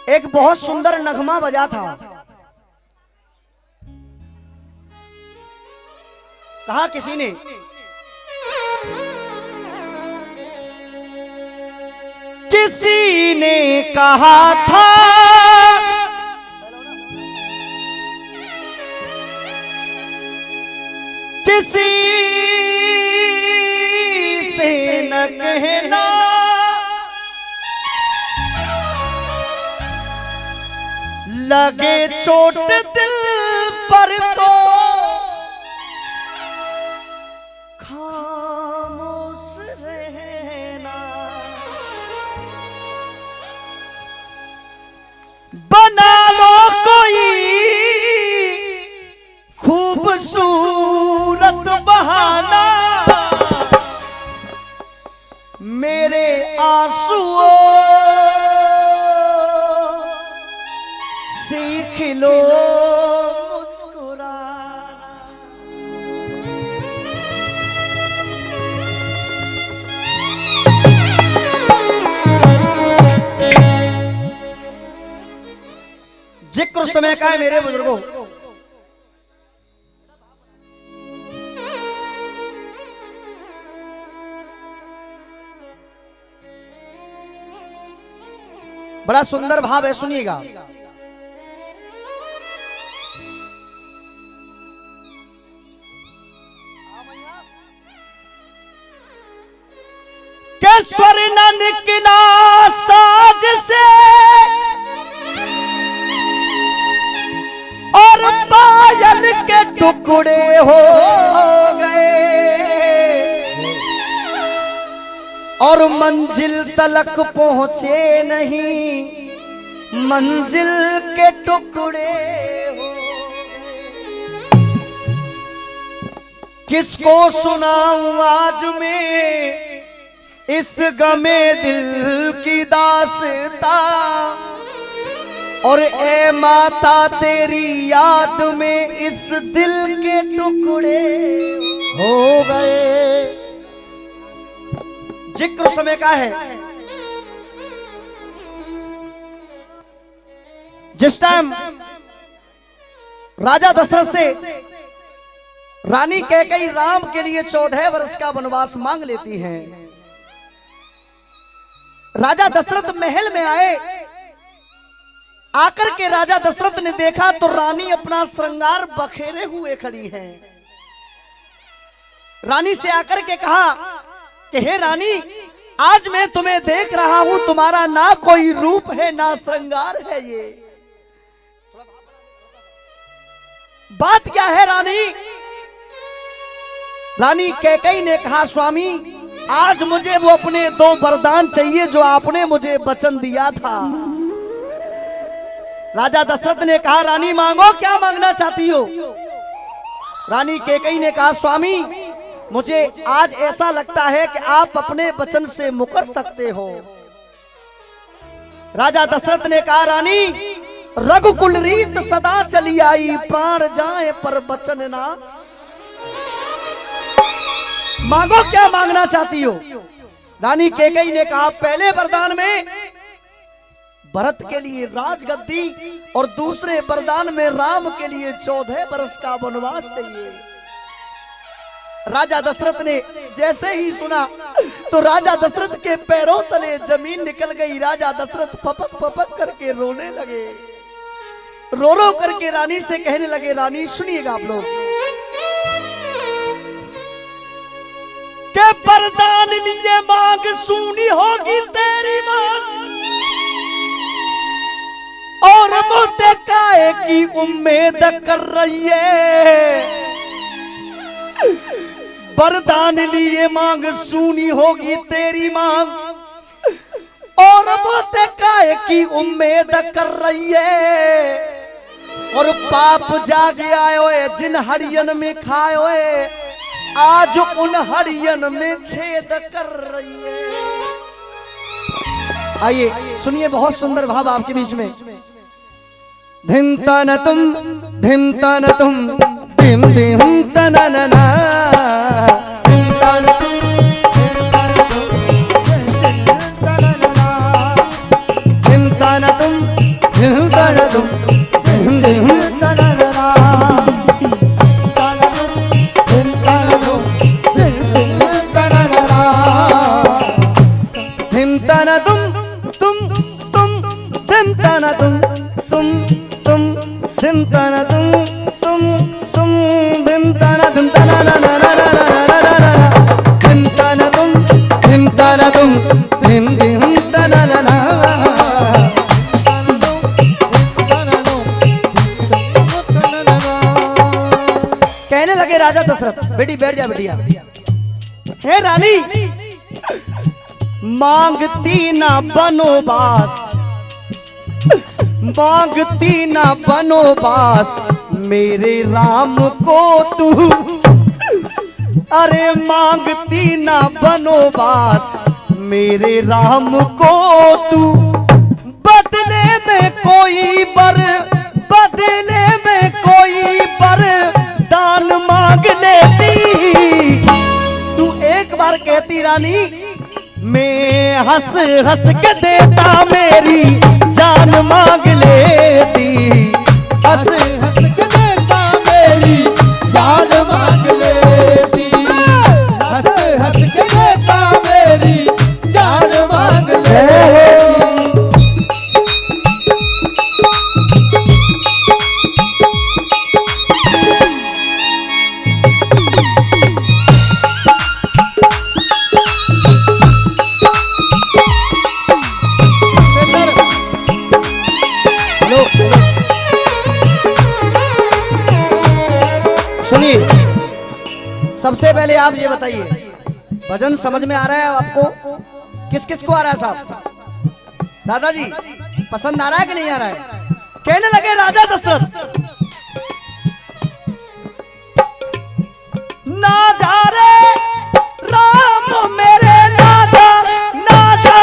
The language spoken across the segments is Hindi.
एक बहुत सुंदर नगमा बजा था। कहा किसी ने, किसी ने कहा था किसी से न कहना, लगे चोट दिल पर तो खामोश रहना, बना लो कोई खूबसूरत बहाना, मेरे आंसुओं सीख लो मुस्कुराना। जिक्र समय का है मेरे बुजुर्गों। बड़ा सुंदर भाव है, सुनिएगा। के स्वर न निकला साज से और पायल के टुकड़े हो गए, और मंजिल तलक पहुंचे नहीं, मंजिल के टुकड़े हो। किसको सुनाऊं आज मैं इस गमे दिल की दास्तां, और ए माता तेरी याद में इस दिल के टुकड़े हो गए। जिक्र समय का है। जिस टाइम राजा दशरथ से रानी कैकेयी राम के लिए 14 वर्ष का वनवास मांग लेती हैं। राजा दशरथ महल में आए। आकर के राजा दशरथ ने देखा तो रानी अपना श्रृंगार बखेरे हुए खड़ी है। रानी से आकर के कहा कि हे रानी, आज मैं तुम्हें देख रहा हूं, तुम्हारा ना कोई रूप है ना श्रृंगार है, ये बात क्या है रानी? रानी कैकेयी ने कहा, स्वामी आज मुझे वो अपने 2 वरदान चाहिए जो आपने मुझे वचन दिया था। राजा दशरथ ने कहा, रानी मांगो, क्या मांगना चाहती हो? रानी कैकेयी ने कहा, स्वामी मुझे आज ऐसा लगता है कि आप अपने वचन से मुकर सकते हो। राजा दशरथ ने कहा, रानी रघुकुल रीत सदा चली आई, प्राण जाए पर वचन ना। मांगो, क्या मांगना चाहती हो? रानी कैकेयी ने कहा, पहले वरदान में भरत के लिए राजगद्दी और दूसरे वरदान में राम के लिए 14 वर्ष का वनवास चाहिए। राजा दशरथ ने जैसे ही सुना तो राजा दशरथ के पैरों तले जमीन निकल गई। राजा दशरथ पपक पपक करके रोने लगे। रो रो करके रानी से कहने लगे, रानी सुनिएगा आप लोग, के वरदान लिए मांग सुनी होगी तेरी मांग, और मुझे काहे की उम्मीद कर रही है। वरदान लिए मांग सुनी होगी तेरी मांग, और मुझे काहे की उम्मीद कर रही है। और पाप जाग आए जिन हरियन में खाए, आज उन हरियन में छेद कर रही है। आइए सुनिए, बहुत सुंदर भाव आपके बीच में। धिमता न तुम धिमता न तुम धिम धिम तनना, धिमता न तुम धिमता न तुम धिम तना तुम धिम तना तुम सिम तना तुम धिम तना ना ना ना ना ना ना ना ना धिम तना तुम धिम धिम तना ना ना। कहने लगे राजा दशरथ, बेटी बैठ जा बेटिया। हे रानी, मांगती ना बनोबास, मांगती ना बनोबास मेरे राम को तू। अरे मांगती ना बनोबास मेरे राम को तू। बदले में कोई बर, बदले में कोई बर दान मांग लेती। तू एक बार कहती रानी, मैं हंस हंस के देता मेरी जान मांग लेती। हंस हंस के देता मेरी जान मांग लेती। हंस हंस के देता मेरी जान मांग लेती। सबसे पहले आप ये बताइए, भजन समझ में आ रहा है आपको? किस किस को आ रहा है साहब? दादाजी पसंद आ रहा है कि नहीं आ रहा है? कहने लगे राजा दशरथ, ना जा रे राम मेरे, ना जा ना जा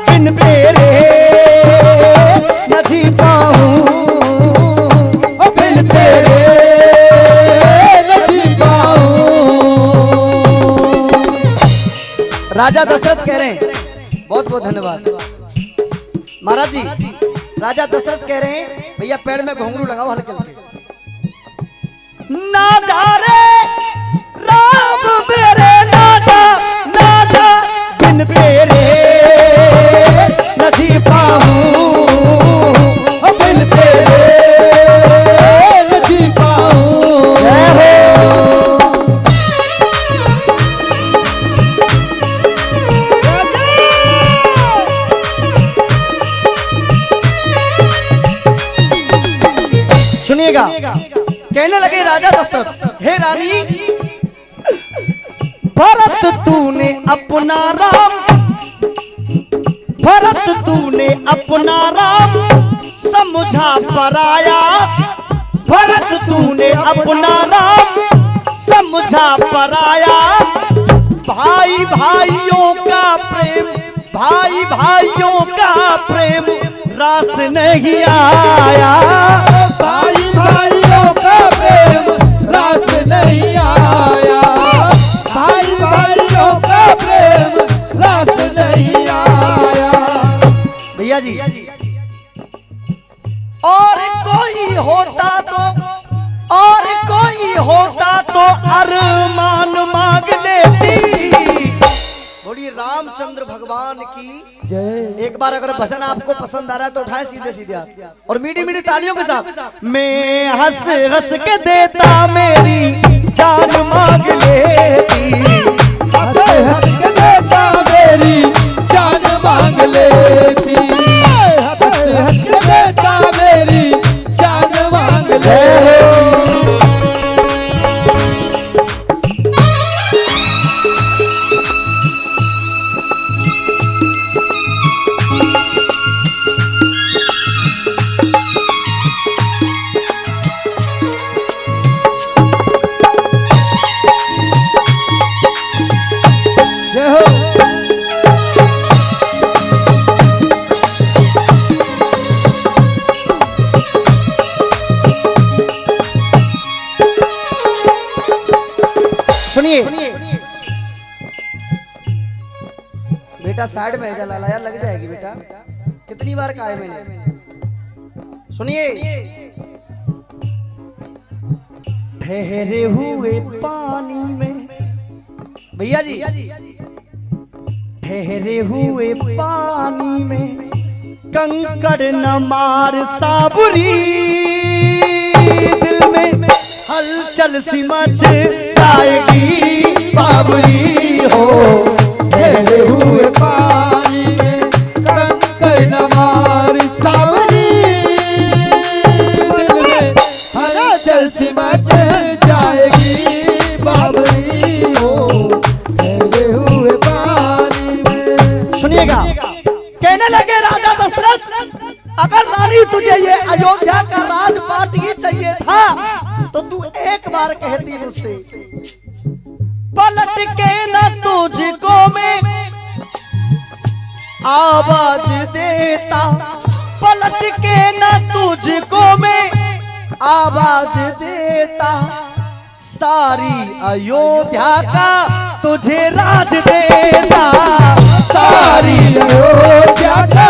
जिन तेरे न जी पाऊं, बिन तेरे राजा दशरथ कह रहे हैं। बहुत बहुत धन्यवाद महाराज जी। राजा दशरथ कह रहे हैं, भैया पैर में घुंघरू लगाओ हल्के हल्के। ना जा रे राम मेरे, ना जा बिन तेरे न जी पाऊं, बिन तेरे न जी पाऊं। सुनिएगा, कहने लगे राजा दशरथ, हे रानी, भरत तूने अपना राम, भरत तूने अपना राम समझा पराया। भरत तूने अपना राम समझा पराया। भाई भाइयों का प्रेम, भाई भाइयों का प्रेम रास नहीं आया। भाई भाइयों का प्रेम रास नहीं आया। भाई भाइयों का प्रेम रास नहीं आया। भैया जी, और कोई होता तो, और कोई होता तो अरमान मांग लेती। बोलिए रामचंद्र भगवान की जय। एक बार अगर भजन आपको पसंद आ रहा है तो उठाए सीधे सीधे हाथ और मीठी मीठी तालियों के साथ। मैं हंस हंस के देता मेरी जान मांग लेती। हंस हंस के देता मेरी जान मांग लेती। हंस हंस के देता मेरी जान मांग लेती। बेटा साइड में है, लाला यार लग जाएगी बेटा। कितनी बार कहा है मैंने। सुनिए, ठहरे हुए पानी में, भैया जी ठहरे हुए पानी में कंकड़ न मार साबुरी, दिल में हलचल सी मच जाएगी बाबरी हो। ठहरे हुए पानी में कंकड़ न मार साबरी, दिल में हलचल सी मच जाएगी बाबरी हो। ठहरे हुए पानी में। सुनिएगा, कहने लगे राजा दशरथ, अगर रानी तुझे ये अयोध्या का राजपाट ही चाहिए था तो तू एक बार कहती मुझसे, पलट के न तुझको मैं आवाज देता, पलट के न तुझको मैं आवाज देता, सारी अयोध्या का तुझे राज देता, सारी अयोध्या का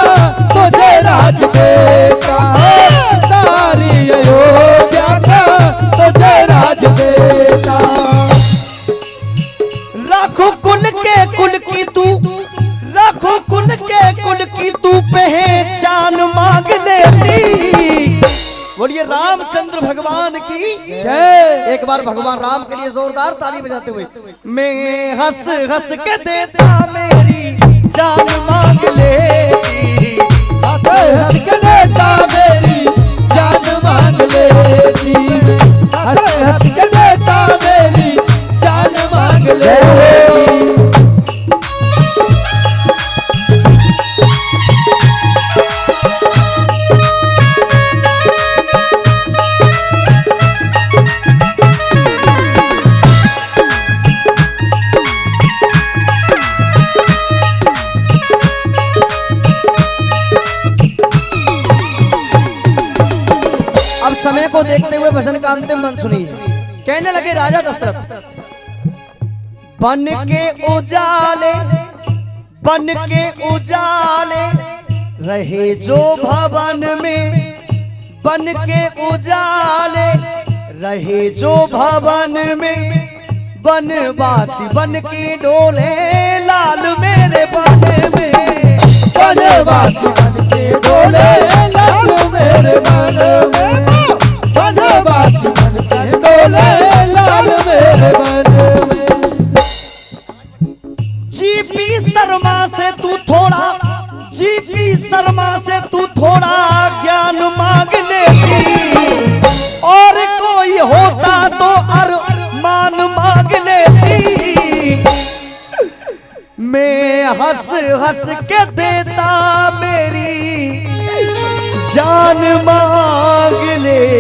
तुझे राज देता, सारी अयोध्या का तुझे राज देता। लाखों कुल की तू, लाखों कुल की तू पहचान मांग लेती। बोलिए रामचंद्र भगवान की जय। एक बार भगवान राम के लिए जोरदार ताली बजाते हुए, मैं हंस हंस के देता मेरी जान मांग लेती, हंस हंस के देता मेरी जान मांग लेती, हंस हंस के देता मेरी जान मांग लेती। समय को देखते हुए भजन का अंतिम मंत्र सुनिए। कहने लगे राजा दशरथ, बन के उजाले, बन के उजाले रहे जो भवन में, बन के उजाले रहे जो भवन में, बनवासी बन के डोले लाल मेरे बन में, बनवासी बन के डोले लाल मेरे बन में, बनवासी बन के डोले लाल मेरे बन में। जीपी शर्मा से तू थोड़ा, जीपी शर्मा से तू थोड़ा ज्ञान मांग लेती, और कोई होता तो अरमान मांग लेती, मैं हंस हंस के देता मेरी जान मांग ले।